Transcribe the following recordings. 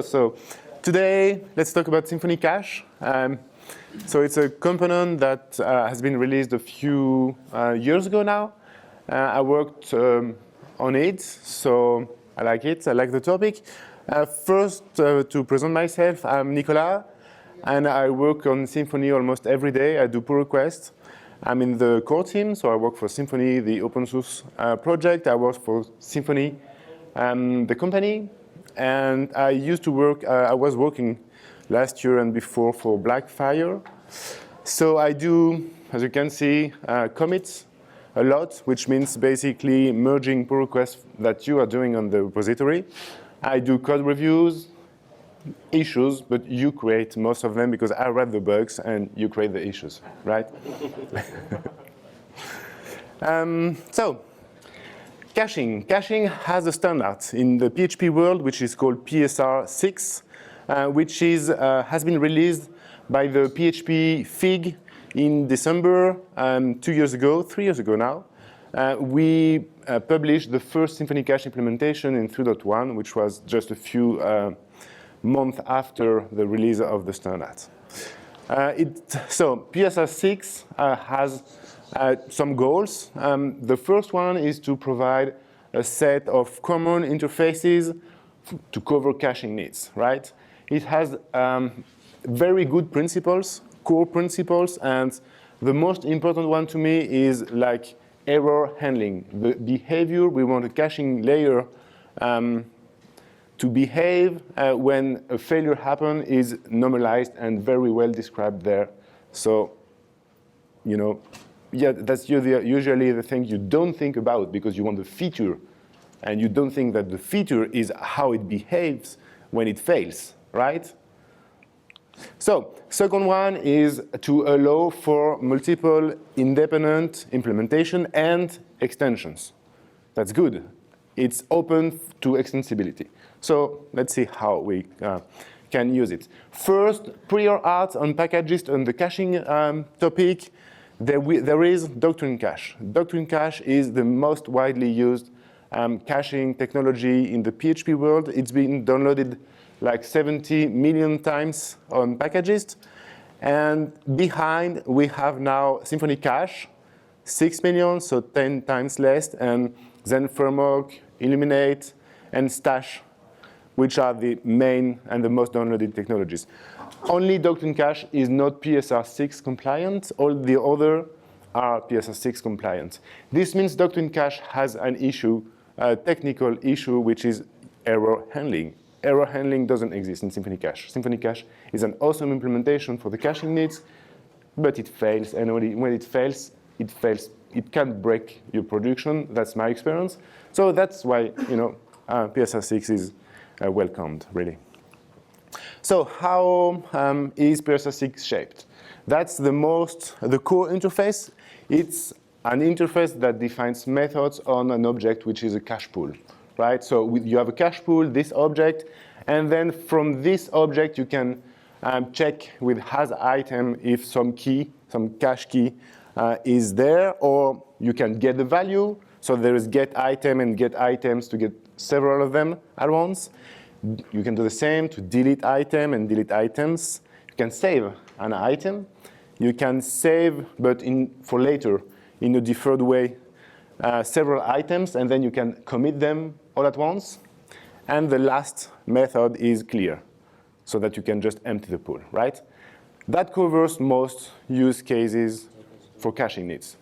So today, let's talk about Symfony Cache. So it's a component that has been released a few years ago now. I worked on it, so I like it. I like the topic. First, to present myself, I'm Nicolas, and I work on Symfony almost every day. I do pull requests. I'm in the core team, so I work for Symfony, the open source project. I work for Symfony, the company. And I used to work, I was working last year and before for Blackfire. So I do, as you can see, commits a lot, which means basically merging pull requests that you are doing on the repository. I do code reviews, issues, but you create most of them because I write the bugs and you create the issues, right? So, caching. Caching has a standard in the PHP world, which is called PSS6, which has been released by the PHP FIG in December 3 years ago now. We published the first Symfony Cache implementation in 3.1, which was just a few months after the release of the standard. So PSS6 has some goals. The first one is to provide a set of common interfaces to cover caching needs, right? It has very good principles, core principles, and the most important one to me is like error handling. The behavior, we want a caching layer to behave when a failure happens is normalized and very well described there. So, you know, yeah, that's usually the thing you don't think about because you want the feature, and you don't think that the feature is how it behaves when it fails, right? So, second one is to allow for multiple independent implementation and extensions. That's good. It's open to extensibility. So let's see how we can use it. First, prior art on packages on the caching topic. There is Doctrine Cache. Doctrine Cache is the most widely used caching technology in the PHP world. It's been downloaded like 70 million times on packages. And behind, we have now Symfony Cache, 6 million, so 10 times less, and then Framework, Illuminate, and Stash, which are the main and the most downloaded technologies. Only Doctrine Cache is not PSS6 compliant. All the other are PSS6 compliant. This means Doctrine Cache has an issue, a technical issue, which is error handling. Error handling doesn't exist in Symfony Cache. Symfony Cache is an awesome implementation for the caching needs, but it fails. And when it fails, it can break your production. That's my experience. So that's why, you know, PSS6 is welcomed, really. So how is PSS6 shaped? That's the core interface. It's an interface that defines methods on an object, which is a cache pool, right? So you have a cache pool, this object, and then from this object, you can check with has item if some cache key is there, or you can get the value. So there is get item and get items to get several of them at once. You can do the same to delete item and delete items. You can save an item. You can save, but for later, in a deferred way, several items, and then you can commit them all at once. And the last method is clear, so that you can just empty the pool, right? That covers most use cases for caching needs.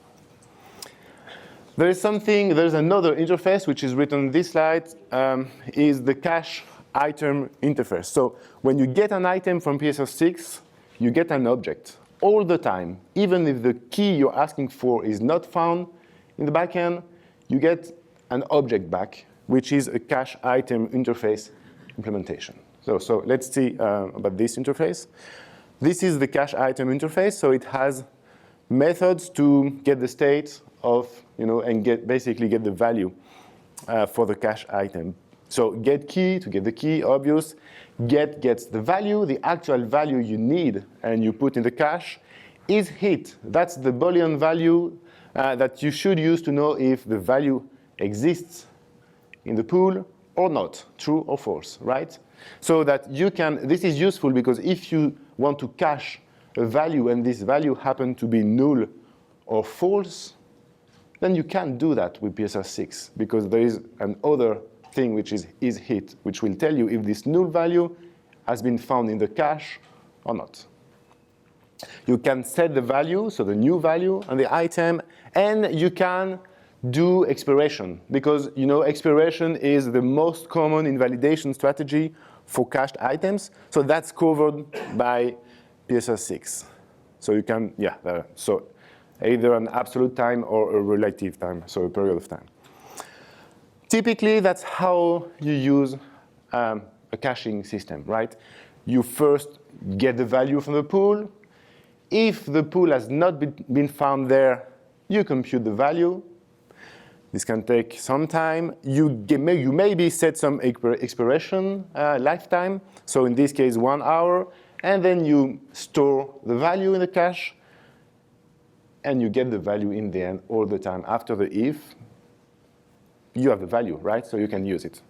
There's another interface which is written on this slide, is the cache item interface. So when you get an item from PSS6, you get an object all the time. Even if the key you're asking for is not found in the backend, you get an object back, which is a cache item interface implementation. So let's see about this interface. This is the cache item interface. So it has methods to get the state of, and basically get the value for the cache item. So get key to get the key, obvious. Get gets the value, the actual value you need, and you put in the cache. Is hit, that's the Boolean value that you should use to know if the value exists in the pool or not, true or false, right? So that you can, this is useful because if you want to cache a value and this value happen to be null or false, then you can't do that with PSS6 because there is another thing which is hit, which will tell you if this null value has been found in the cache or not. You can set the value, so the new value on the item, and you can do expiration because expiration is the most common invalidation strategy for cached items. So that's covered by PSS6. So you can, so either an absolute time or a relative time, so a period of time. Typically, that's how you use a caching system, right? You first get the value from the pool. If the pool has not been found there, you compute the value. This can take some time. You maybe set some expiration lifetime. So in this case, 1 hour. And then you store the value in the cache. And you get the value in the end all the time. After the if, you have the value, right? So you can use it.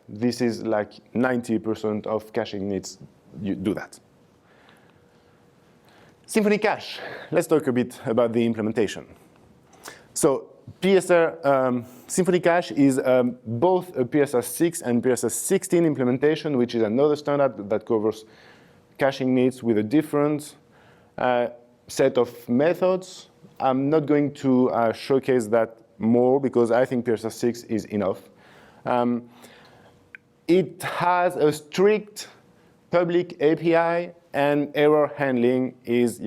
This is like 90% of caching needs, you do that. Symfony Cache. Let's talk a bit about the implementation. So Symfony Cache is both a PSS6 and PSS16 implementation, which is another standard that covers caching needs with a different set of methods. I'm not going to showcase that more because I think PSS6 is enough. It has a strict public API, and error handling is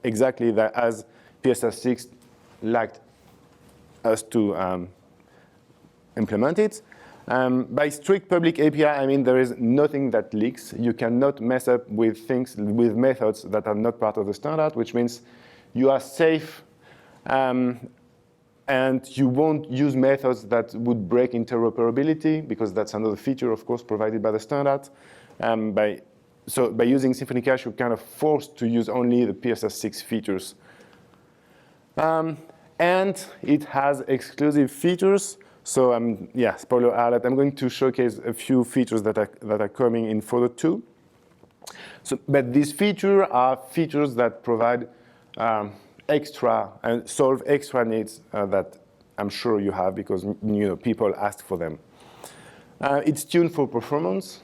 exactly that as PSS6 liked us to implement it. By strict public API, I mean there is nothing that leaks. You cannot mess up with things, with methods that are not part of the standard, which means you are safe and you won't use methods that would break interoperability, because that's another feature, of course, provided by the standard. So by using Symfony Cache, you're kind of forced to use only the PSS6 features. And it has exclusive features. So spoiler alert, I'm going to showcase a few features that are coming in further 2. But these features are features that provide extra and solve extra needs that I'm sure you have because people ask for them. It's tuned for performance.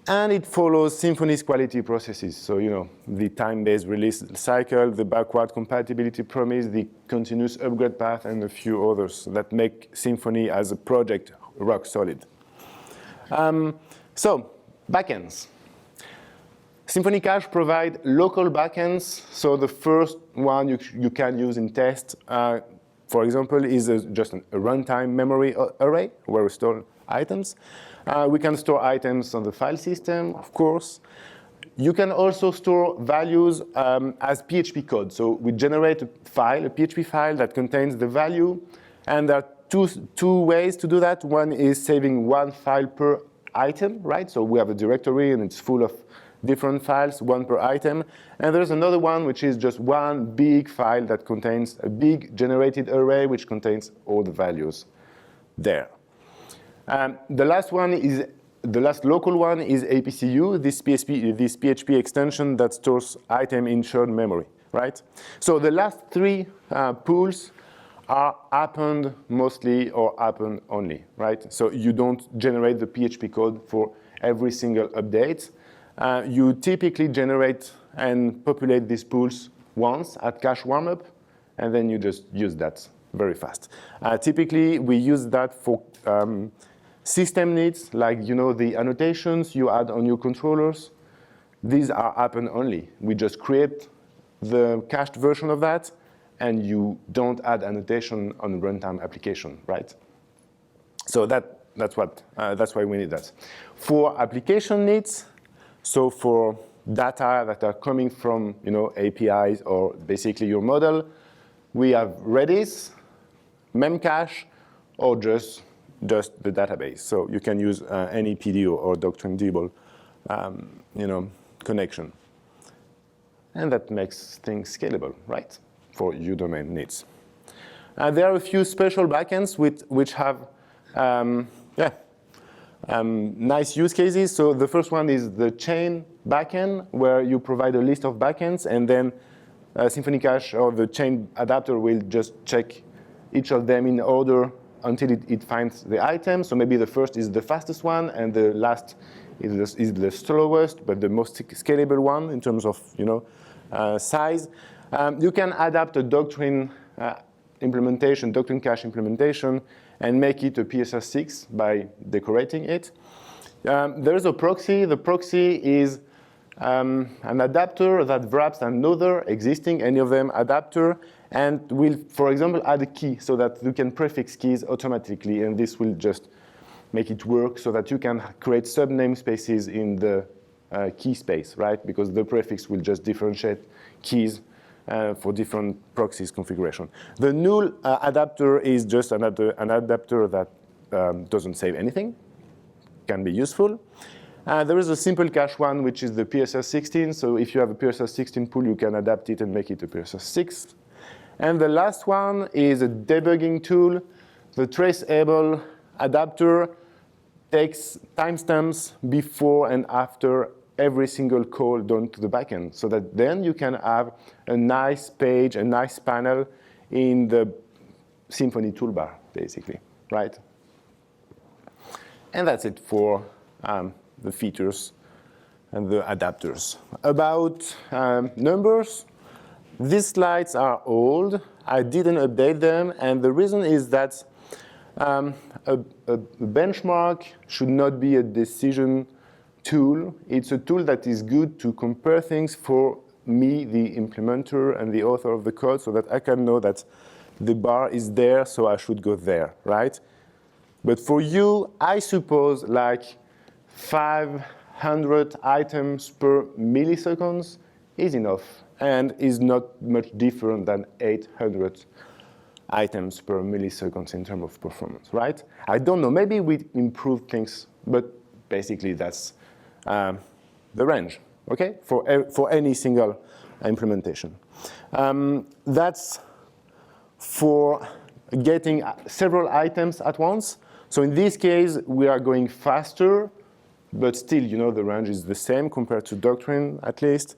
And it follows Symfony's quality processes. So, the time-based release cycle, the backward compatibility promise, the continuous upgrade path, and a few others that make Symfony as a project rock solid. So, backends. Symfony Cache provides local backends. So the first one you can use in test, for example, is just a runtime memory array where we store items. We can store items on the file system, of course. You can also store values as PHP code. So we generate a file, a PHP file that contains the value. And there are two ways to do that. One is saving one file per item, right? So we have a directory and it's full of different files, one per item. And there's another one which is just one big file that contains a big generated array which contains all the values there. The last local one is APCU, this PHP extension that stores item in shared memory, right? So the last 3 pools are append mostly or append only, right? So you don't generate the PHP code for every single update. You typically generate and populate these pools once at cache warmup, and then you just use that very fast. Typically, we use that for system needs, like the annotations you add on your controllers. These are append only. We just create the cached version of that, and you don't add annotation on the runtime application, right? So that's why we need that. For application needs, so for data that are coming from APIs or basically your model, we have Redis, Memcache, or just the database. So you can use any PDO or Doctrine connection. And that makes things scalable, right, for your domain needs. There are a few special backends which have Nice use cases. So the first one is the chain backend, where you provide a list of backends, and then Symfony Cache or the chain adapter will just check each of them in order until it finds the item. So maybe the first is the fastest one, and the last is the slowest, but the most scalable one in terms of size. You can adapt a Doctrine implementation, Doctrine Cache implementation, and make it a PSS6 by decorating it. There is a proxy. The proxy is an adapter that wraps another existing any of them adapter and will, for example, add a key so that you can prefix keys automatically, and this will just make it work so that you can create sub-namespaces in the key space, right? Because the prefix will just differentiate keys for different proxies configuration. The null adapter is just an adapter that doesn't save anything, can be useful. There is a simple cache one, which is the PSS16. So if you have a PSS16 pool, you can adapt it and make it a PSS6. And the last one is a debugging tool. The traceable adapter takes timestamps before and after every single call done to the backend, so that then you can have a nice page, a nice panel in the Symfony toolbar, basically, right? And that's it for the features and the adapters. About numbers, these slides are old. I didn't update them, and the reason is that a benchmark should not be a decision tool. It's a tool that is good to compare things for me, the implementer and the author of the code, so that I can know that the bar is there, so I should go there, right? But for you, I suppose like 500 items per milliseconds is enough and is not much different than 800 items per milliseconds in terms of performance, right? I don't know, maybe we improve things, but basically that's the range, okay, for any single implementation. That's for getting several items at once. So in this case, we are going faster, but still, the range is the same compared to Doctrine, at least.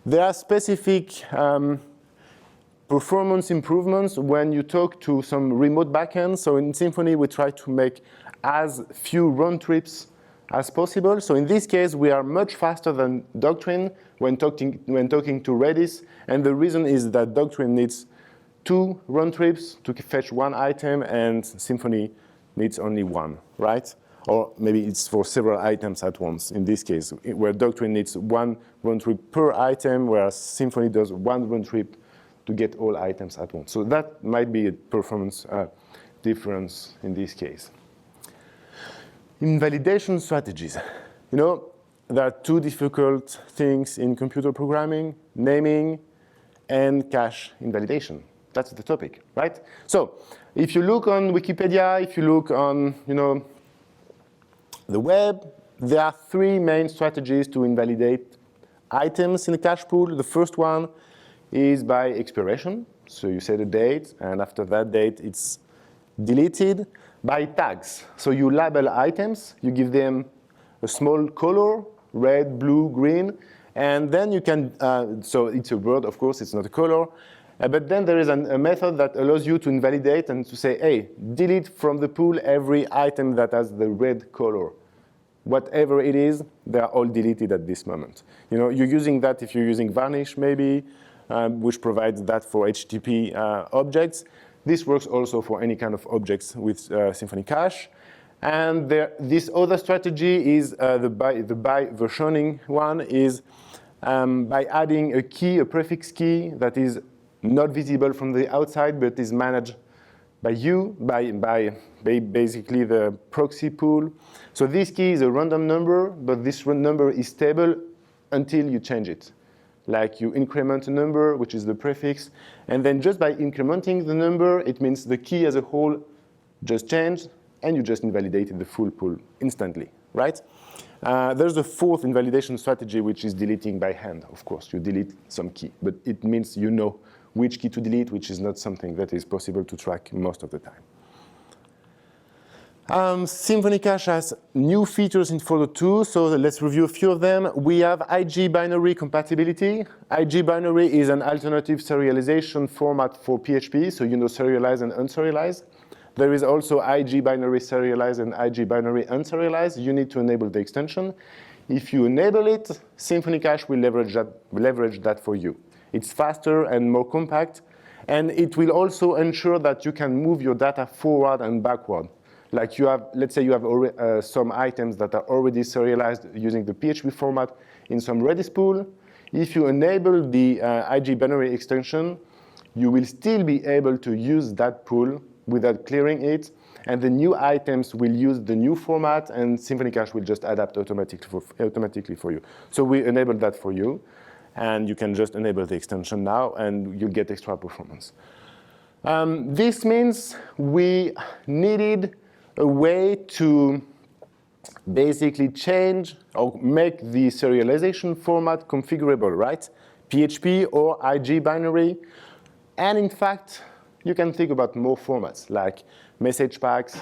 There are specific performance improvements when you talk to some remote backends. So in Symfony, we try to make as few round trips as possible. So in this case, we are much faster than Doctrine when talking to Redis. And the reason is that Doctrine needs 2 round trips to fetch 1 item, and Symfony needs only 1, right? Or maybe it's for several items at once in this case, where Doctrine needs 1 round trip per item, whereas Symfony does 1 round trip to get all items at once. So that might be a performance difference in this case. Invalidation strategies. There are 2 difficult things in computer programming: naming and cache invalidation. That's the topic, right? So if you look on Wikipedia, if you look on the web, there are 3 main strategies to invalidate items in the cache pool. The first one is by expiration. So you set a date, and after that date, it's deleted. By tags. So you label items, you give them a small color, red, blue, green, and then you can, so it's a word, of course, it's not a color, but then there is a method that allows you to invalidate and to say, hey, delete from the pool every item that has the red color. Whatever it is, they are all deleted at this moment. You're using that if you're using Varnish, maybe, which provides that for HTTP objects. This works also for any kind of objects with Symfony Cache. And this other strategy is the by versioning one is by adding a key, a prefix key that is not visible from the outside, but is managed by you, by basically the proxy pool. So this key is a random number, but this number is stable until you change it. Like you increment a number, which is the prefix, and then just by incrementing the number, it means the key as a whole just changed, and you just invalidated the full pool instantly, right? There's the 4th invalidation strategy, which is deleting by hand. Of course, you delete some key, but it means you know which key to delete, which is not something that is possible to track most of the time. Symfony Cache has new features in 4.2, so let's review a few of them. We have IG binary compatibility. IG binary is an alternative serialization format for PHP, so you know serialize and unserialize. There is also IG binary serialize and IG binary unserialize. You need to enable the extension. If you enable it, Symfony Cache will leverage that for you. It's faster and more compact, and it will also ensure that you can move your data forward and backward. Like you have, let's say you have some items that are already serialized using the PHP format in some Redis pool. If you enable the IG binary extension, you will still be able to use that pool without clearing it, and the new items will use the new format, and Symfony Cache will just adapt automatically for you. So we enabled that for you, and you can just enable the extension now, and you'll get extra performance. This means we needed a way to basically change or make the serialization format configurable, right? PHP or IG binary. And in fact, you can think about more formats like message packs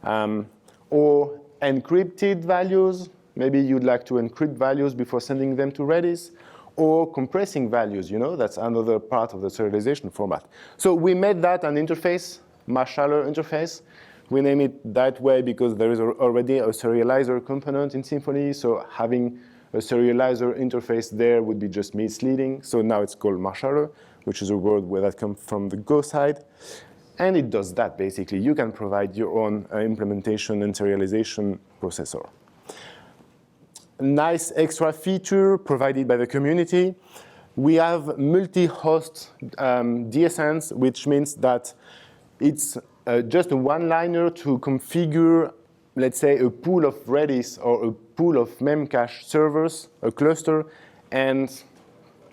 or encrypted values. Maybe you'd like to encrypt values before sending them to Redis, or compressing values, you know, that's another part of the serialization format. So we made that an interface, marshaller interface. We name it that way because there is already a serializer component in Symfony, so having a serializer interface there would be just misleading. So now it's called marshaller, which is a word that comes from the Go side. And it does that, basically. You can provide your own implementation and serialization processor. A nice extra feature provided by the community. We have multi-host DSNs, which means that it's just a one-liner to configure, let's say, a pool of Redis or a pool of Memcache servers, a cluster, and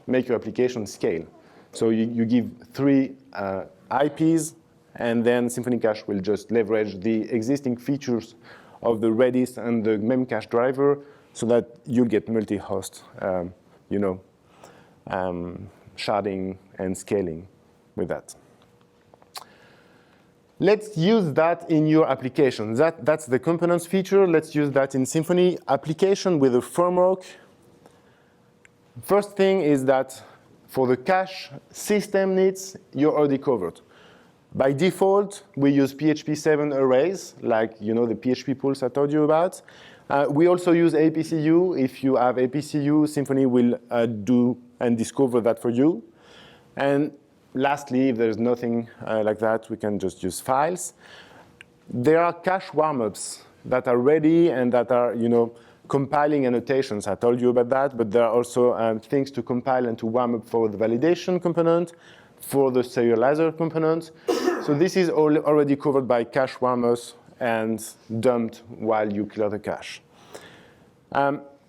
make your application scale. So you give 3 IPs, and then Symfony Cache will just leverage the existing features of the Redis and the Memcache driver so that you'll get multi-host, sharding and scaling with that. Let's use that in your application. That's the components feature. Let's use that in Symfony application with a framework. First thing is that for the cache system needs, you're already covered. By default, we use PHP 7 arrays, like the PHP pools I told you about. We also use APCU. If you have APCU, Symfony will do and discover that for you. And lastly, if there's nothing like that, we can just use files. There are cache warm-ups that are ready and that are, compiling annotations. I told you about that, but there are also things to compile and to warm up for the validation component, for the serializer component. So this is already covered by cache warm-ups and dumped while you clear the cache.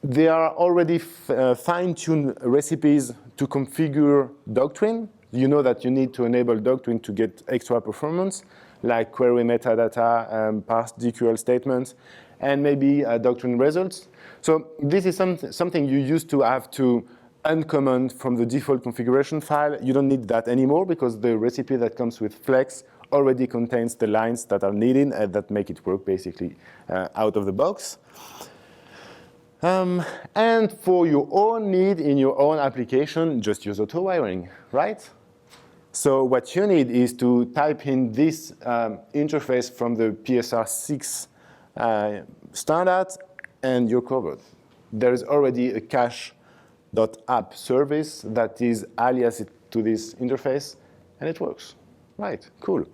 There are already fine-tuned recipes to configure Doctrine. You know that you need to enable Doctrine to get extra performance, like query metadata, parse DQL statements, and maybe Doctrine results. So this is something you used to have to uncomment from the default configuration file. You don't need that anymore because the recipe that comes with Flex already contains the lines that are needed and that make it work basically out of the box. And for your own need in your own application, just use auto-wiring, right? So what you need is to type in this interface from the PSS6 standard, and you're covered. There is already a cache.app service that is aliased to this interface, and it works. Right, cool.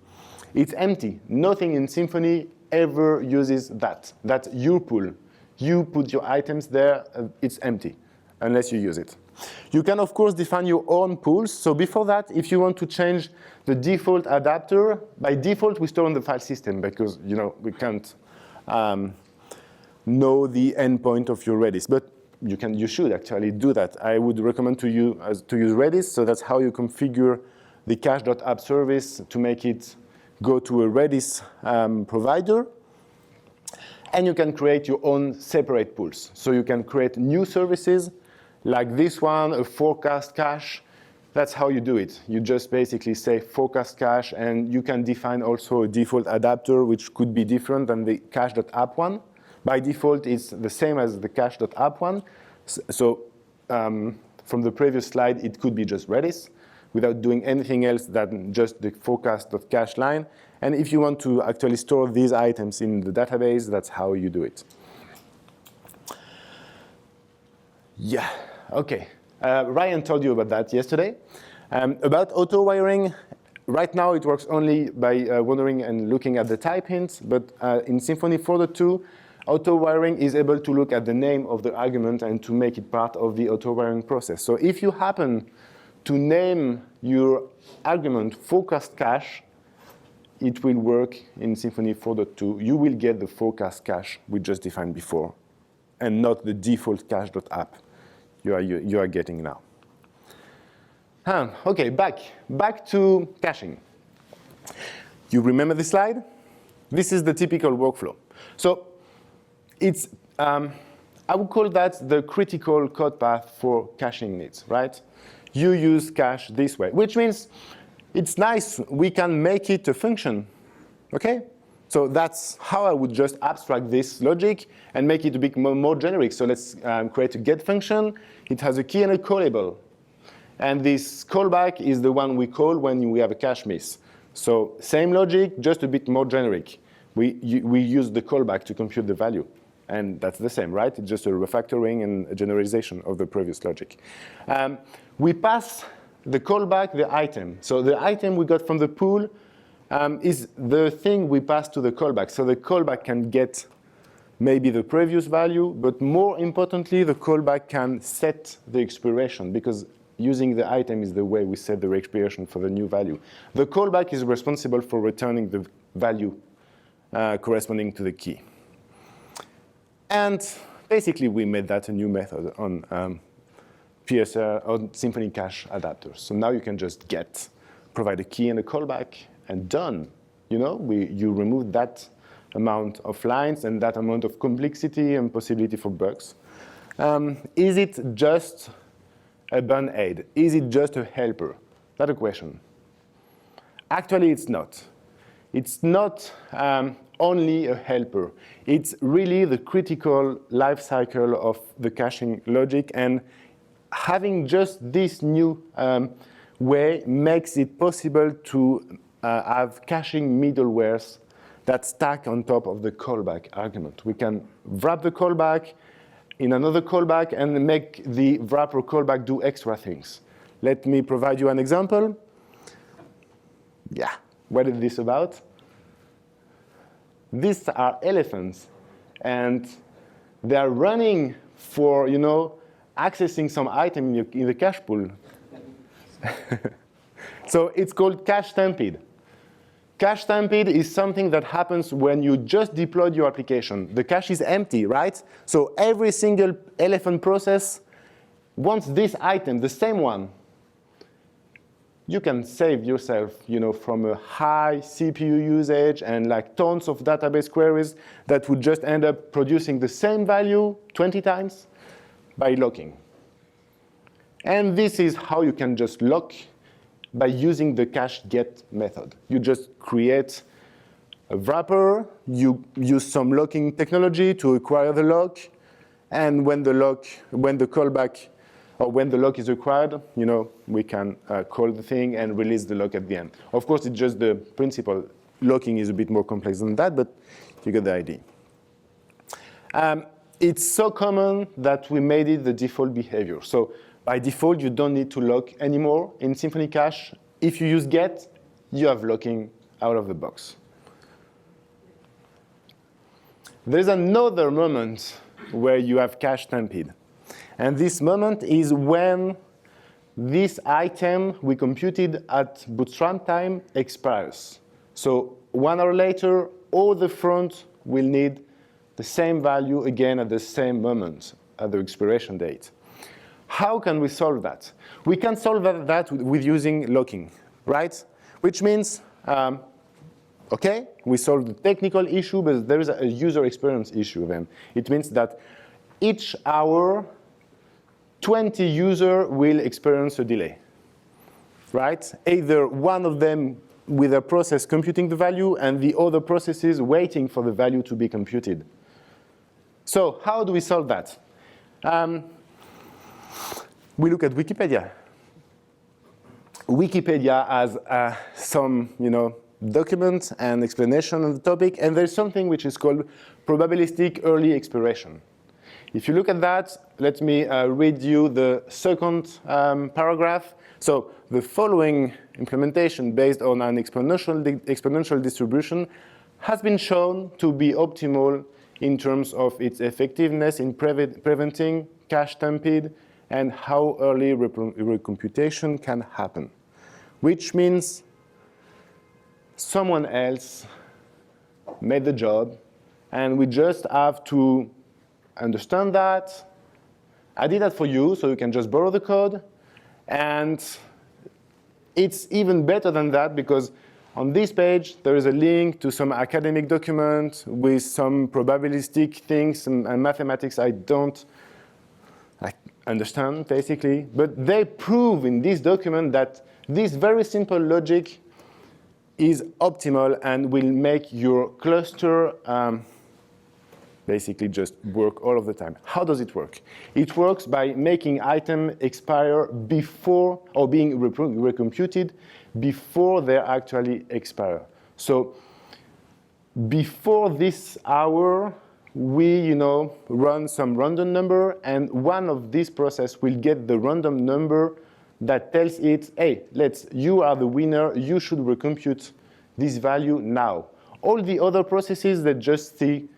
It's empty. Nothing in Symfony ever uses that. That's your pool. You put your items there, it's empty, unless you use it. You can, of course, define your own pools. So before that, if you want to change the default adapter, by default, we store on the file system because, we can't know the endpoint of your Redis. But you should actually do that. I would recommend to you to use Redis. So that's how you configure the cache.app service to make it go to a Redis provider. And you can create your own separate pools. So you can create new services like this one, a forecast cache. That's how you do it. You just basically say forecast cache, and you can define also a default adapter, which could be different than the cache.app one. By default, it's the same as the cache.app one. So from the previous slide, it could be just Redis without doing anything else than just the forecast.cache line. And if you want to actually store these items in the database, that's how you do it. Yeah, OK. Ryan told you about that yesterday. About auto-wiring, right now it works only by wandering and looking at the type hints. But in Symfony 4.2, auto-wiring is able to look at the name of the argument and to make it part of the auto-wiring process. So if you happen to name your argument forecast cache, it will work in Symfony 4.2. You will get the forecast cache we just defined before, and not the default cache.app you are getting now. OK, back to caching. You remember this slide? This is the typical workflow. So it's, I would call that the critical code path for caching needs, right? You use cache this way, which means it's nice. We can make it a function, OK? So that's how I would just abstract this logic and make it a bit more generic. So let's create a get function. It has a key and a callable. And this callback is the one we call when we have a cache miss. So same logic, just a bit more generic. We use the callback to compute the value. And that's the same, right? It's just a refactoring and a generalization of the previous logic. We pass the callback the item. So the item we got from the pool is the thing we pass to the callback. So the callback can get maybe the previous value, but more importantly, the callback can set the expiration, because using the item is the way we set the expiration for the new value. The callback is responsible for returning the value corresponding to the key. And basically, we made that a new method on on Symfony Cache adapters. So now you can just get, provide a key and a callback, and done. You know, you remove that amount of lines and that amount of complexity and possibility for bugs. Is it just a band-aid? Is it just a helper? That's a question. Actually, it's not. It's not only a helper. It's really the critical life cycle of the caching logic, and having just this new way makes it possible to have caching middlewares that stack on top of the callback argument. We can wrap the callback in another callback and make the wrapper callback do extra things. Let me provide you an example. Yeah, what is this about? These are elephants, and they are running for, you know, accessing some item in the cache pool. So it's called cache stampede. Cache stampede is something that happens when you just deployed your application. The cache is empty, right? So every single elephant process wants this item, the same one. You can save yourself, you know, from a high CPU usage and like tons of database queries that would just end up producing the same value 20 times by locking. And this is how you can just lock by using the cache get method. You just create a wrapper, you use some locking technology to acquire the lock, and when the callback, or when the lock is required, you know, we can call the thing and release the lock at the end. Of course, it's just the principle. Locking is a bit more complex than that, but you get the idea. It's so common that we made it the default behavior. So by default, you don't need to lock anymore in Symfony Cache. If you use get, you have locking out of the box. There's another moment where you have cache stampede. And this moment is when this item we computed at bootstrap time expires. So 1 hour later, all the front will need the same value again at the same moment, at the expiration date. How can we solve that? We can solve that with using locking, right? Which means, OK, we solved the technical issue, but there is a user experience issue then. It means that each hour, 20 users will experience a delay. right? Either one of them with a process computing the value and the other processes waiting for the value to be computed. So how do we solve that? We look at Wikipedia. Wikipedia has some, documents and explanation on the topic, and there's something which is called probabilistic early expiration. If you look at that, let me read you the second paragraph. So the following implementation based on an exponential distribution has been shown to be optimal in terms of its effectiveness in preventing cache stampede and how early recomputation can happen, which means someone else made the job, and we just have to understand that. I did that for you, so you can just borrow the code. And it's even better than that, because on this page, there is a link to some academic document with some probabilistic things and mathematics I don't understand, basically. But they prove in this document that this very simple logic is optimal and will make your cluster basically just work all of the time. How does it work? It works by making items expire before, or being recomputed before they actually expire. So before this hour, we run some random number, and one of these processes will get the random number that tells it, hey, you are the winner, you should recompute this value now. All the other processes that just see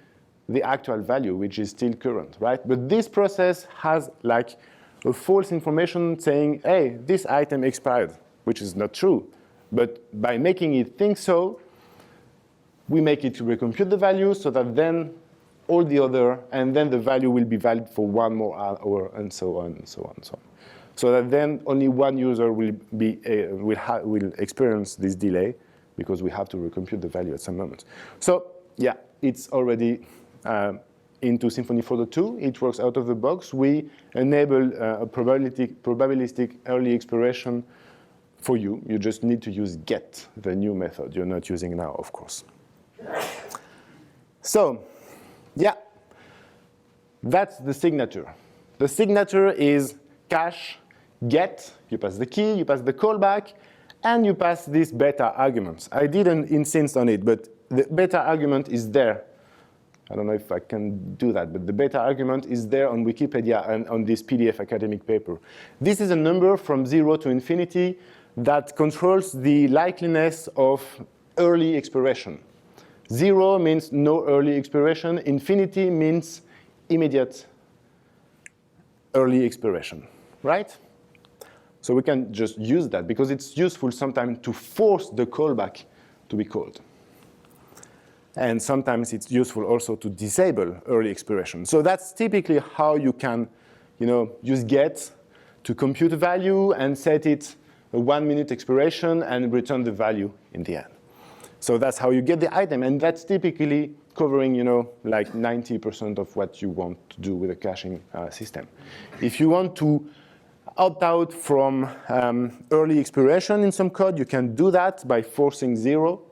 the actual value, which is still current, right? But this process has a false information saying, hey, this item expired, which is not true. But by making it think so, we make it to recompute the value so that then all the other, and then the value will be valid for one more hour, and so on, and so on, and so on. So that then only one user will experience this delay, because we have to recompute the value at some moment. So yeah, it's already into Symfony 4.2. It works out of the box. We enable a probabilistic early expiration for you. You just need to use get, the new method you're not using now, of course. So yeah, that's the signature. The signature is cache, get, you pass the key, you pass the callback, and you pass these beta arguments. I didn't insist on it, but the beta argument is there. I don't know if I can do that, but the beta argument is there on Wikipedia and on this PDF academic paper. This is a number from 0 to infinity that controls the likeliness of early expiration. 0 means no early expiration. Infinity means immediate early expiration, right? So we can just use that, because it's useful sometimes to force the callback to be called. And sometimes it's useful also to disable early expiration. So that's typically how you can use get to compute a value and set it a 1 minute expiration and return the value in the end. So that's how you get the item. And that's typically covering 90% of what you want to do with a caching system. If you want to opt out from early expiration in some code, you can do that by forcing 0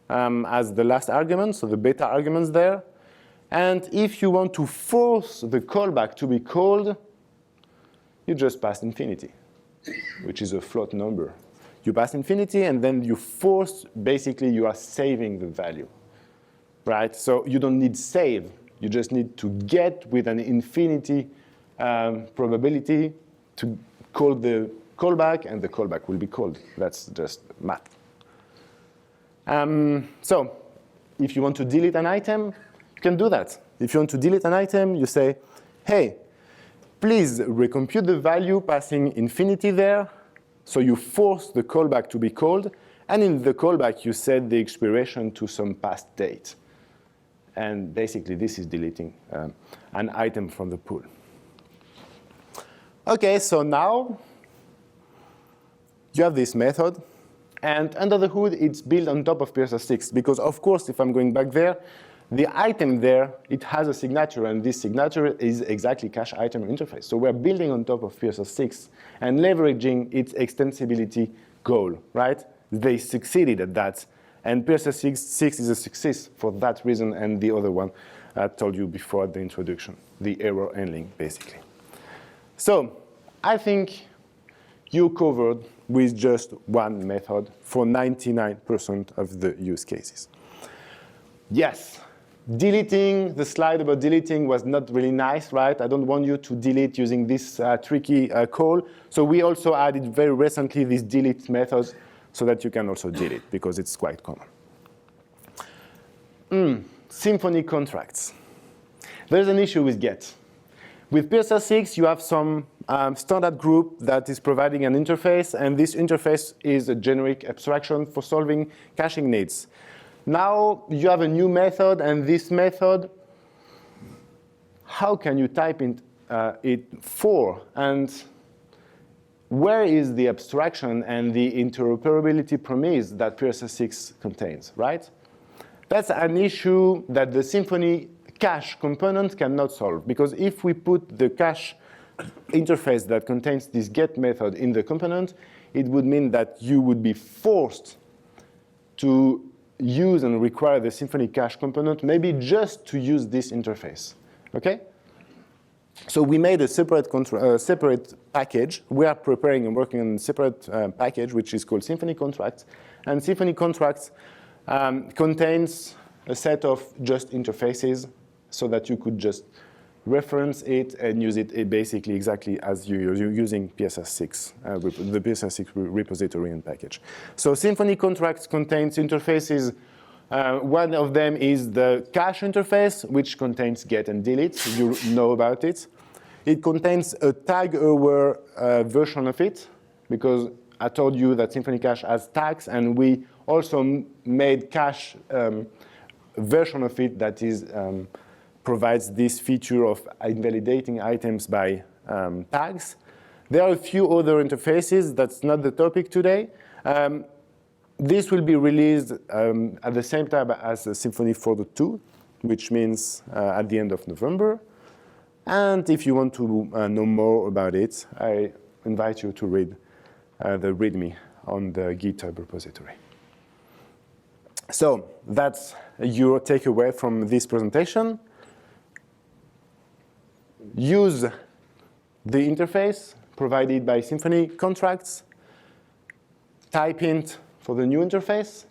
as the last argument, so the beta argument's there. And if you want to force the callback to be called, you just pass infinity, which is a float number. You pass infinity, and then you force, basically you are saving the value, right? So you don't need save. You just need to get with an infinity probability to call the callback, and the callback will be called. That's just math. So if you want to delete an item, you can do that. If you want to delete an item, you say, hey, please recompute the value passing infinity there. So you force the callback to be called. And in the callback, you set the expiration to some past date. And basically, this is deleting an item from the pool. OK, so now you have this method. And under the hood, it's built on top of PSS6. Because, of course, if I'm going back there, the item there, it has a signature. And this signature is exactly cache item interface. So we're building on top of PSS6 and leveraging its extensibility goal, right? They succeeded at that. And PSS6 is a success for that reason, and the other one I told you before the introduction, the error handling, basically. So I think you covered with just one method for 99% of the use cases. Yes, deleting, the slide about deleting was not really nice, right? I don't want you to delete using this tricky call. So we also added very recently this delete method so that you can also delete, because it's quite common. Symphony contracts. There's an issue with GET. With PSS6, you have some standard group that is providing an interface, and this interface is a generic abstraction for solving caching needs. Now you have a new method, and this method, how can you type in it for? And where is the abstraction and the interoperability promise that PSS6 contains, right? That's an issue that the Symfony Cache component cannot solve, because if we put the cache interface that contains this get method in the component, it would mean that you would be forced to use and require the Symfony Cache component, maybe just to use this interface, okay? So we made a separate package. We are preparing and working on a separate package, which is called Symphony Contracts. And Symphony Contracts contains a set of just interfaces so that you could just reference it and use it basically exactly as you're using PSS6, the PSS6 repository and package. So Symphony Contracts contains interfaces. One of them is the cache interface, which contains get and delete. You know about it. It contains a tag-aware version of it, because I told you that Symphony Cache has tags, and we also made cache version of it that is provides this feature of invalidating items by tags. There are a few other interfaces. That's not the topic today. This will be released at the same time as Symfony 4.2, which means at the end of November. And if you want to know more about it, I invite you to read the README on the GitHub repository. So that's your takeaway from this presentation. Use the interface provided by Symphony Contracts, type int for the new interface,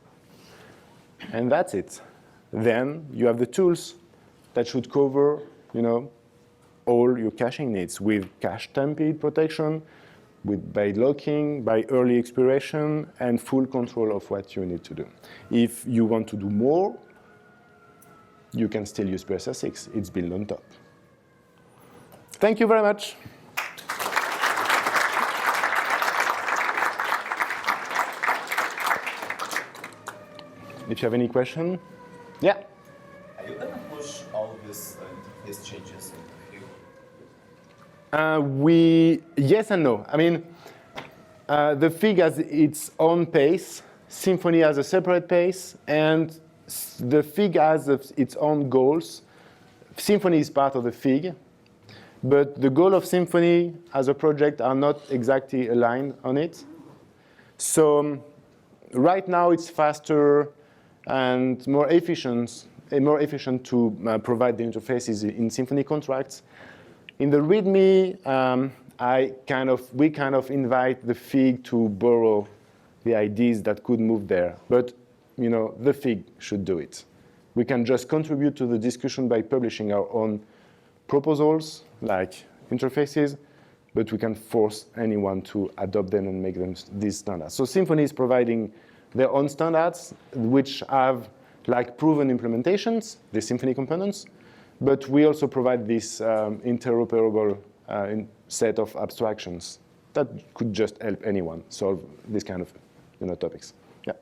and that's it. Then you have the tools that should cover, all your caching needs with cache stampede protection, by locking, by early expiration, and full control of what you need to do. If you want to do more, you can still use PSS6. It's built on top. Thank you very much. If you have any question, yeah? Are you going to push all these interface changes into Fig? Yes and no. I mean, the Fig has its own pace. Symfony has a separate pace, and the Fig has its own goals. Symfony is part of the Fig, but the goal of Symfony as a project are not exactly aligned on it. So right now it's faster and more efficient to provide the interfaces in Symfony Contracts. In the README, we kind of invite the Fig to borrow the ideas that could move there. But the Fig should do it. We can just contribute to the discussion by publishing our own proposals, like interfaces, but we can force anyone to adopt them and make them these standards. So Symfony is providing their own standards, which have proven implementations, the Symfony components, but we also provide this interoperable set of abstractions that could just help anyone solve this kind of topics. Yeah.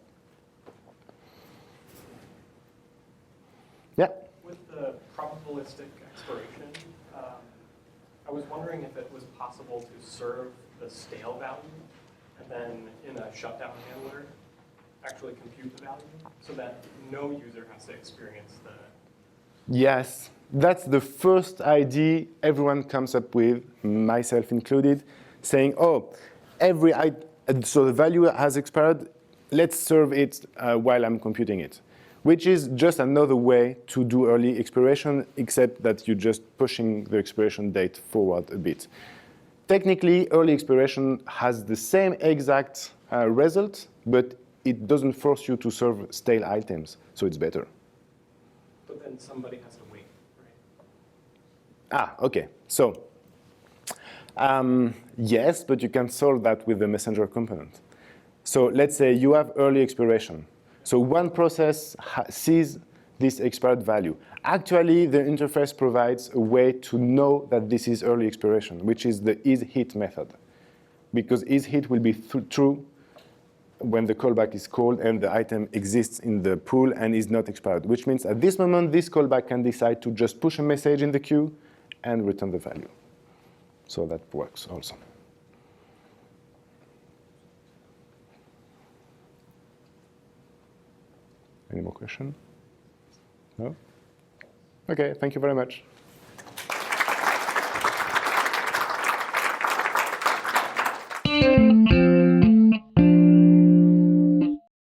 Yeah. With the probabilistic expiration, I was wondering if it was possible to serve the stale value and then in a shutdown handler actually compute the value so that no user has to experience the... Yes, that's the first idea everyone comes up with, myself included, saying, oh, every And so the value has expired. Let's serve it while I'm computing it, which is just another way to do early expiration, except that you're just pushing the expiration date forward a bit. Technically, early expiration has the same exact result, but it doesn't force you to serve stale items, so it's better. But then somebody has to wait, right? Ah, OK. So yes, but you can solve that with the messenger component. So let's say you have early expiration. So one process sees this expired value. Actually, the interface provides a way to know that this is early expiration, which is the isHit method. Because isHit will be true when the callback is called and the item exists in the pool and is not expired, which means at this moment, this callback can decide to just push a message in the queue and return the value. So that works also. Any more questions? No? OK, thank you very much.